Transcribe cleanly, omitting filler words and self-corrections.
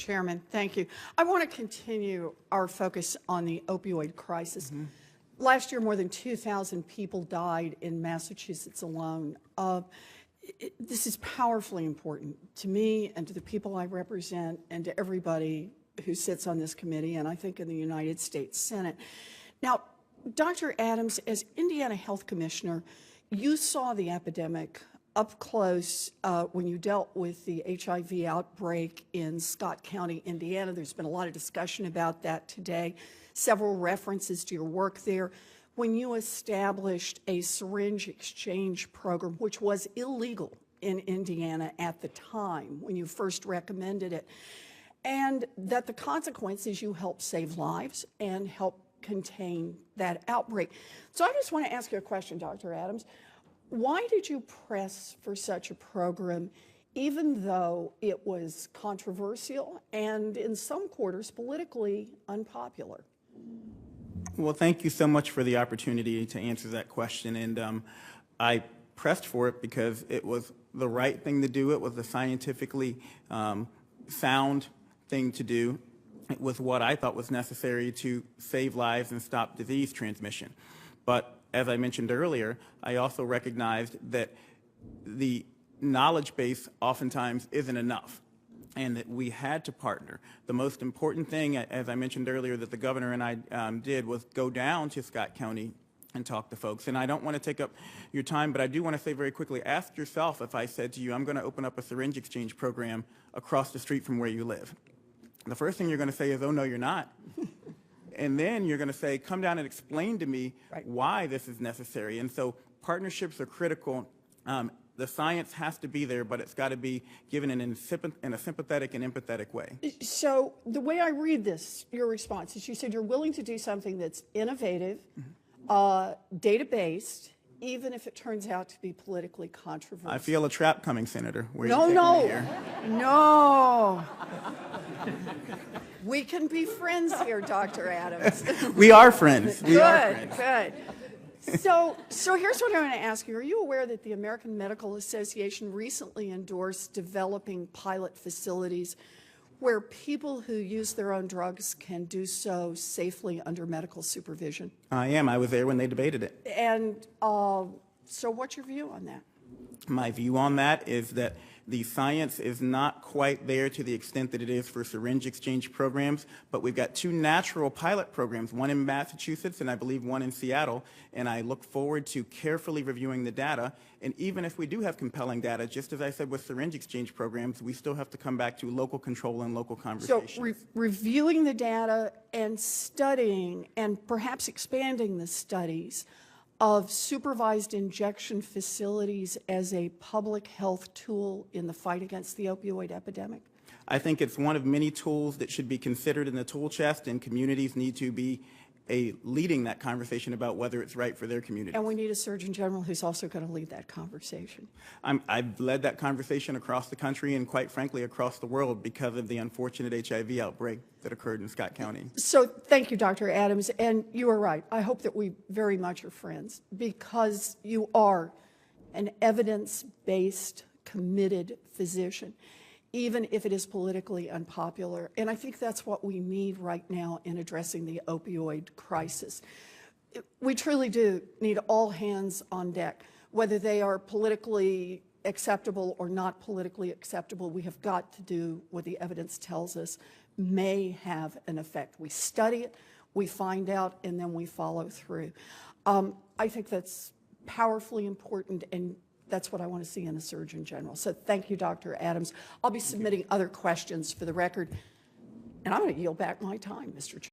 Chairman. Thank you. I want to continue our focus on the opioid crisis. Last year, more than 2,000 people died in Massachusetts alone. This is powerfully important to me and to the people I represent and to everybody who sits on this committee, and I think in the United States Senate. Now, Dr. Adams, as Indiana Health Commissioner, you saw the epidemic up close when you dealt with the HIV outbreak in Scott County, Indiana. There's been a lot of discussion about that today, several references to your work there. When you established a syringe exchange program, which was illegal in Indiana at the time when you first recommended it, and that the consequence is you help save lives and help contain that outbreak. So I just want to ask you a question, Dr. Adams. Why did you press for such a program, even though it was controversial and in some quarters politically unpopular? Well, thank you so much for the opportunity to answer that question. And I pressed for it because it was the right thing to do. It was a scientifically sound thing to do. It was what I thought was necessary to save lives and stop disease transmission. But as I mentioned earlier, I also recognized that the knowledge base oftentimes isn't enough, and that we had to partner. The most important thing, as I mentioned earlier, that the governor and I did was go down to Scott County and talk to folks. And I don't want to take up your time, but I do want to say very quickly, ask yourself if I said to you, I'm going to open up a syringe exchange program across the street from where you live. The first thing you're going to say is, oh, no, you're not. And then you're going to say, come down and explain to me why this is necessary. And so partnerships are critical. The science has to be there, but it's got to be given in a sympathetic and empathetic way. So the way I read this, your response, is you said you're willing to do something that's innovative, data-based, even if it turns out to be politically controversial. I feel a trap coming, Senator. No. We can be friends here, Dr. Adams. We are friends. Good. So here's what I want to ask you. Are you aware that the American Medical Association recently endorsed developing pilot facilities where people who use their own drugs can do so safely under medical supervision? I am. I was there when they debated it. And so what's your view on that? My view on that is that the science is not quite there to the extent that it is for syringe exchange programs, but we've got two natural pilot programs, one in Massachusetts and I believe one in Seattle, and I look forward to carefully reviewing the data. And even if we do have compelling data, just as I said with syringe exchange programs, we still have to come back to local control and local conversations. So reviewing the data and studying and perhaps expanding the studies of supervised injection facilities as a public health tool in the fight against the opioid epidemic? I think it's one of many tools that should be considered in the tool chest, and communities need to be leading that conversation about whether it's right for their community. And we need a Surgeon General who's also going to lead that conversation. I've led that conversation across the country and, quite frankly, across the world because of the unfortunate HIV outbreak that occurred in Scott County. So thank you, Dr. Adams, and you are right. I hope that we very much are friends because you are an evidence-based, committed physician, even if it is politically unpopular. And I think that's what we need right now in addressing the opioid crisis. We truly do need all hands on deck, whether they are politically acceptable or not politically acceptable. We have got to do what the evidence tells us may have an effect. We study it, we find out, and then we follow through. I think that's powerfully important, and that's what I want to see in a Surgeon General. So thank you, Dr. Adams. I'll be submitting other questions for the record, and I'm going to yield back my time, Mr. Chairman.